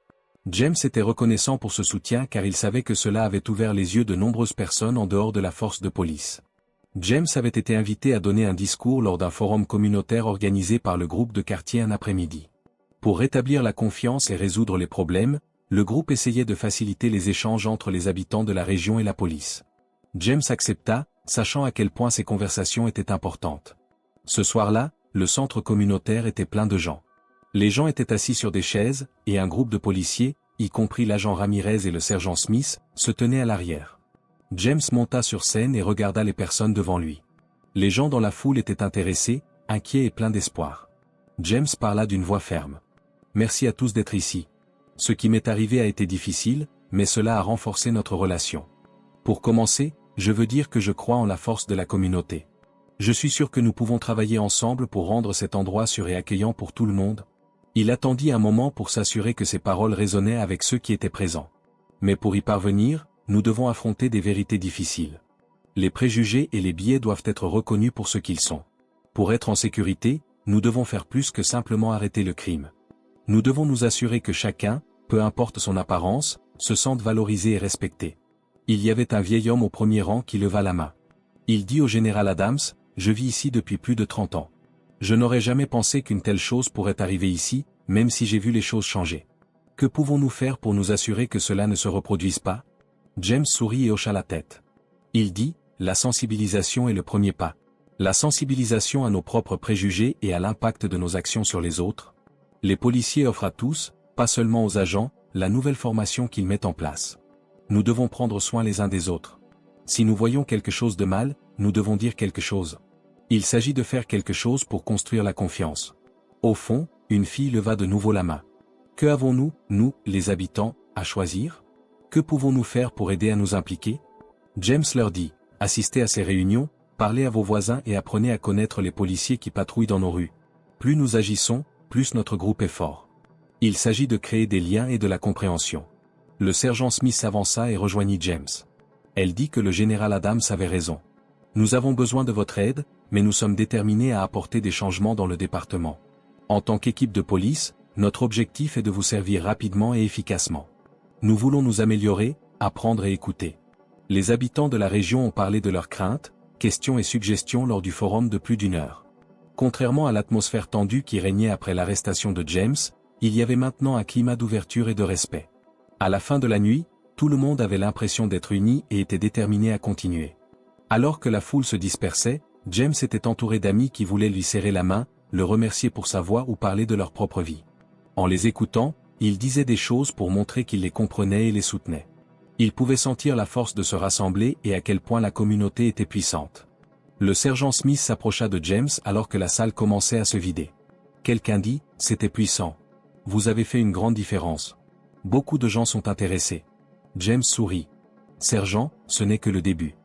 James était reconnaissant pour ce soutien car il savait que cela avait ouvert les yeux de nombreuses personnes en dehors de la force de police. James avait été invité à donner un discours lors d'un forum communautaire organisé par le groupe de quartier un après-midi. Pour rétablir la confiance et résoudre les problèmes, le groupe essayait de faciliter les échanges entre les habitants de la région et la police. James accepta, sachant à quel point ces conversations étaient importantes. Ce soir-là, le centre communautaire était plein de gens. Les gens étaient assis sur des chaises, et un groupe de policiers, y compris l'agent Ramirez et le sergent Smith, se tenaient à l'arrière. James monta sur scène et regarda les personnes devant lui. Les gens dans la foule étaient intéressés, inquiets et pleins d'espoir. James parla d'une voix ferme. « Merci à tous d'être ici. Ce qui m'est arrivé a été difficile, mais cela a renforcé notre relation. Pour commencer, je veux dire que je crois en la force de la communauté. Je suis sûr que nous pouvons travailler ensemble pour rendre cet endroit sûr et accueillant pour tout le monde. » Il attendit un moment pour s'assurer que ses paroles résonnaient avec ceux qui étaient présents. Mais pour y parvenir, nous devons affronter des vérités difficiles. Les préjugés et les biais doivent être reconnus pour ce qu'ils sont. Pour être en sécurité, nous devons faire plus que simplement arrêter le crime. Nous devons nous assurer que chacun, peu importe son apparence, se sente valorisé et respecté. Il y avait un vieil homme au premier rang qui leva la main. Il dit au général Adams, « Je vis ici depuis plus de 30 ans. Je n'aurais jamais pensé qu'une telle chose pourrait arriver ici, même si j'ai vu les choses changer. Que pouvons-nous faire pour nous assurer que cela ne se reproduise pas ?» James sourit et hocha la tête. Il dit, « La sensibilisation est le premier pas. La sensibilisation à nos propres préjugés et à l'impact de nos actions sur les autres. Les policiers offrent à tous, pas seulement aux agents, la nouvelle formation qu'ils mettent en place. Nous devons prendre soin les uns des autres. Si nous voyons quelque chose de mal, nous devons dire quelque chose. Il s'agit de faire quelque chose pour construire la confiance. » Au fond, une fille leva de nouveau la main. « Que avons-nous, nous, les habitants, à choisir? Que pouvons-nous faire pour aider à nous impliquer ?» James leur dit, « Assistez à ces réunions, parlez à vos voisins et apprenez à connaître les policiers qui patrouillent dans nos rues. Plus nous agissons, plus notre groupe est fort. Il s'agit de créer des liens et de la compréhension. » Le sergent Smith s'avança et rejoignit James. Elle dit que le général Adams avait raison. « Nous avons besoin de votre aide, mais nous sommes déterminés à apporter des changements dans le département. En tant qu'équipe de police, notre objectif est de vous servir rapidement et efficacement. Nous voulons nous améliorer, apprendre et écouter. » Les habitants de la région ont parlé de leurs craintes, questions et suggestions lors du forum de plus d'1 heure. Contrairement à l'atmosphère tendue qui régnait après l'arrestation de James, il y avait maintenant un climat d'ouverture et de respect. À la fin de la nuit, tout le monde avait l'impression d'être uni et était déterminé à continuer. Alors que la foule se dispersait, James était entouré d'amis qui voulaient lui serrer la main, le remercier pour sa voix ou parler de leur propre vie. En les écoutant, il disait des choses pour montrer qu'il les comprenait et les soutenait. Il pouvait sentir la force de se rassembler et à quel point la communauté était puissante. Le sergent Smith s'approcha de James alors que la salle commençait à se vider. Quelqu'un dit, « C'était puissant. Vous avez fait une grande différence. Beaucoup de gens sont intéressés. » James sourit. « Sergent, ce n'est que le début.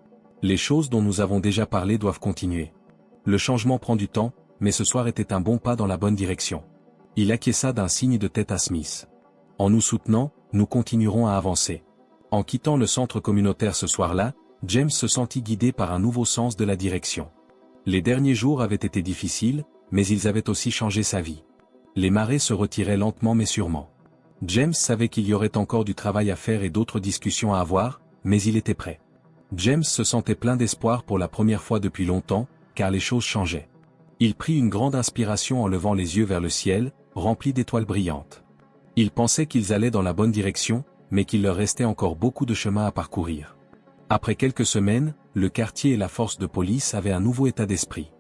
Les choses dont nous avons déjà parlé doivent continuer. Le changement prend du temps, mais ce soir était un bon pas dans la bonne direction. » Il acquiesça d'un signe de tête à Smith. « En nous soutenant, nous continuerons à avancer. » En quittant le centre communautaire ce soir-là, James se sentit guidé par un nouveau sens de la direction. Les derniers jours avaient été difficiles, mais ils avaient aussi changé sa vie. Les marées se retiraient lentement mais sûrement. James savait qu'il y aurait encore du travail à faire et d'autres discussions à avoir, mais il était prêt. James se sentait plein d'espoir pour la première fois depuis longtemps, car les choses changeaient. Il prit une grande inspiration en levant les yeux vers le ciel, rempli d'étoiles brillantes. Il pensait qu'ils allaient dans la bonne direction, mais qu'il leur restait encore beaucoup de chemin à parcourir. Après quelques semaines, le quartier et la force de police avaient un nouveau état d'esprit.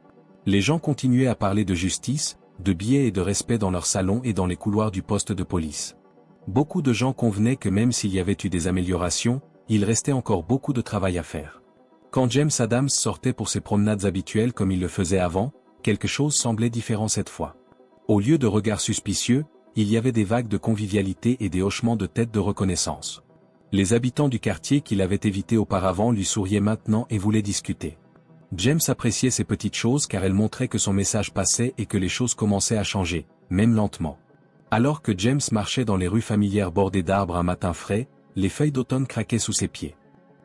Les gens continuaient à parler de justice, de biais et de respect dans leurs salons et dans les couloirs du poste de police. Beaucoup de gens convenaient que même s'il y avait eu des améliorations, il restait encore beaucoup de travail à faire. Quand James Adams sortait pour ses promenades habituelles comme il le faisait avant, quelque chose semblait différent cette fois. Au lieu de regards suspicieux, il y avait des vagues de convivialité et des hochements de tête de reconnaissance. Les habitants du quartier qu'il avait évité auparavant lui souriaient maintenant et voulaient discuter. James appréciait ces petites choses car elles montraient que son message passait et que les choses commençaient à changer, même lentement. Alors que James marchait dans les rues familières bordées d'arbres un matin frais, les feuilles d'automne craquaient sous ses pieds.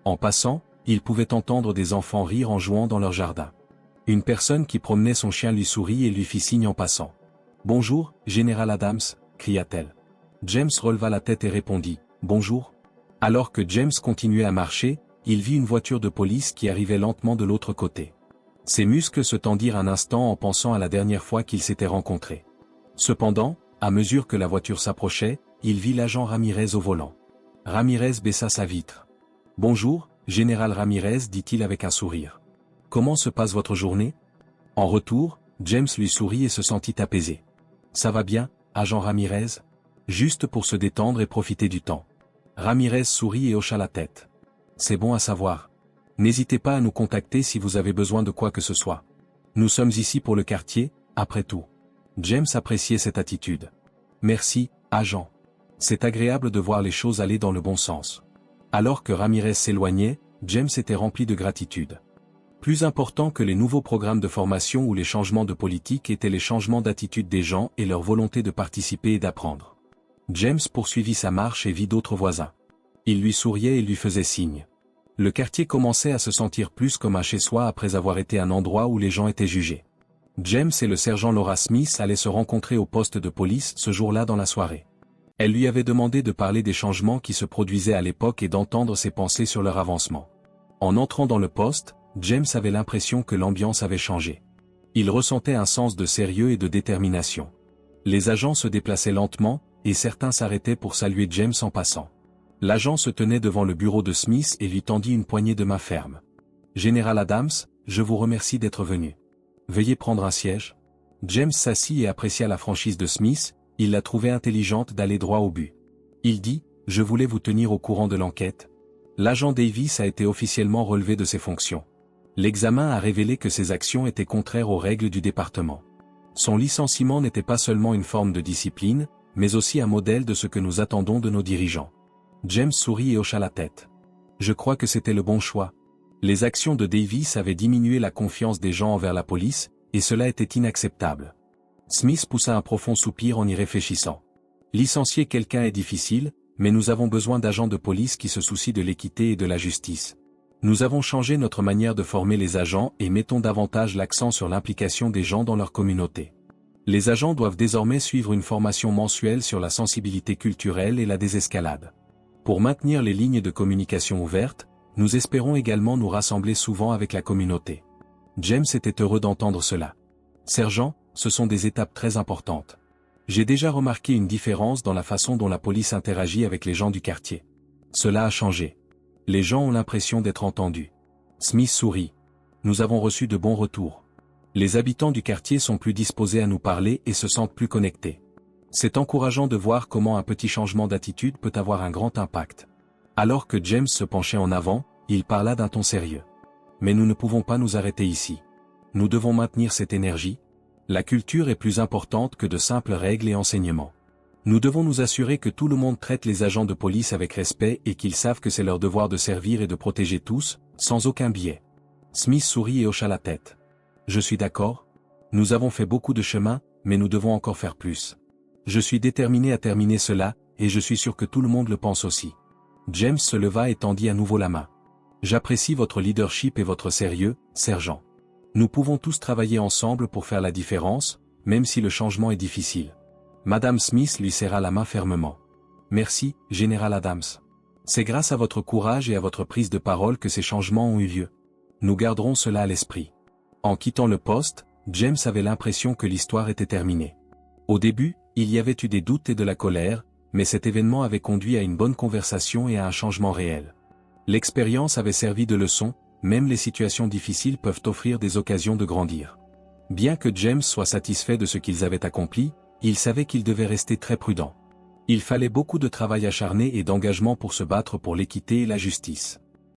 En passant, il pouvait entendre des enfants rire en jouant dans leur jardin. Une personne qui promenait son chien lui sourit et lui fit signe en passant. « Bonjour, Général Adams » cria-t-elle. James releva la tête et répondit « Bonjour ». Alors que James continuait à marcher, il vit une voiture de police qui arrivait lentement de l'autre côté. Ses muscles se tendirent un instant en pensant à la dernière fois qu'ils s'étaient rencontrés. Cependant, à mesure que la voiture s'approchait, il vit l'agent Ramirez au volant. Ramirez baissa sa vitre. « Bonjour, Général Ramirez » dit-il avec un sourire. « Comment se passe votre journée ?» En retour, James lui sourit et se sentit apaisé. « Ça va bien, agent Ramirez ?» Juste pour se détendre et profiter du temps. Ramirez sourit et hocha la tête. C'est bon à savoir. N'hésitez pas à nous contacter si vous avez besoin de quoi que ce soit. Nous sommes ici pour le quartier, après tout. James appréciait cette attitude. Merci, agent. C'est agréable de voir les choses aller dans le bon sens. Alors que Ramirez s'éloignait, James était rempli de gratitude. Plus important que les nouveaux programmes de formation ou les changements de politique étaient les changements d'attitude des gens et leur volonté de participer et d'apprendre. James poursuivit sa marche et vit d'autres voisins. Il lui souriait et lui faisait signe. Le quartier commençait à se sentir plus comme un chez-soi après avoir été un endroit où les gens étaient jugés. James et le sergent Laura Smith allaient se rencontrer au poste de police ce jour-là dans la soirée. Elle lui avait demandé de parler des changements qui se produisaient à l'époque et d'entendre ses pensées sur leur avancement. En entrant dans le poste, James avait l'impression que l'ambiance avait changé. Il ressentait un sens de sérieux et de détermination. Les agents se déplaçaient lentement, et certains s'arrêtaient pour saluer James en passant. L'agent se tenait devant le bureau de Smith et lui tendit une poignée de main ferme. « Général Adams, je vous remercie d'être venu. Veuillez prendre un siège. » James s'assit et apprécia la franchise de Smith, il la trouvait intelligente d'aller droit au but. Il dit, « Je voulais vous tenir au courant de l'enquête. » L'agent Davis a été officiellement relevé de ses fonctions. L'examen a révélé que ses actions étaient contraires aux règles du département. Son licenciement n'était pas seulement une forme de discipline, mais aussi un modèle de ce que nous attendons de nos dirigeants. James sourit et hocha la tête. Je crois que c'était le bon choix. Les actions de Davis avaient diminué la confiance des gens envers la police, et cela était inacceptable. Smith poussa un profond soupir en y réfléchissant. Licencier quelqu'un est difficile, mais nous avons besoin d'agents de police qui se soucient de l'équité et de la justice. Nous avons changé notre manière de former les agents et mettons davantage l'accent sur l'implication des gens dans leur communauté. Les agents doivent désormais suivre une formation mensuelle sur la sensibilité culturelle et la désescalade. Pour maintenir les lignes de communication ouvertes, nous espérons également nous rassembler souvent avec la communauté. James était heureux d'entendre cela. Sergent, ce sont des étapes très importantes. J'ai déjà remarqué une différence dans la façon dont la police interagit avec les gens du quartier. Cela a changé. Les gens ont l'impression d'être entendus. Smith sourit. Nous avons reçu de bons retours. Les habitants du quartier sont plus disposés à nous parler et se sentent plus connectés. C'est encourageant de voir comment un petit changement d'attitude peut avoir un grand impact. Alors que James se penchait en avant, il parla d'un ton sérieux. Mais nous ne pouvons pas nous arrêter ici. Nous devons maintenir cette énergie. La culture est plus importante que de simples règles et enseignements. Nous devons nous assurer que tout le monde traite les agents de police avec respect et qu'ils savent que c'est leur devoir de servir et de protéger tous, sans aucun biais. Smith sourit et hocha la tête. Je suis d'accord. Nous avons fait beaucoup de chemin, mais nous devons encore faire plus. Je suis déterminé à terminer cela, et je suis sûr que tout le monde le pense aussi. James se leva et tendit à nouveau la main. J'apprécie votre leadership et votre sérieux, sergent. Nous pouvons tous travailler ensemble pour faire la différence, même si le changement est difficile. Madame Smith lui serra la main fermement. Merci, Général Adams. C'est grâce à votre courage et à votre prise de parole que ces changements ont eu lieu. Nous garderons cela à l'esprit. En quittant le poste, James avait l'impression que l'histoire était terminée. Au début, il y avait eu des doutes et de la colère, mais cet événement avait conduit à une bonne conversation et à un changement réel. L'expérience avait servi de leçon, même les situations difficiles peuvent offrir des occasions de grandir. Bien que James soit satisfait de ce qu'ils avaient accompli, il savait qu'il devait rester très prudent. Il fallait beaucoup de travail acharné et d'engagement pour se battre pour l'équité et la justice.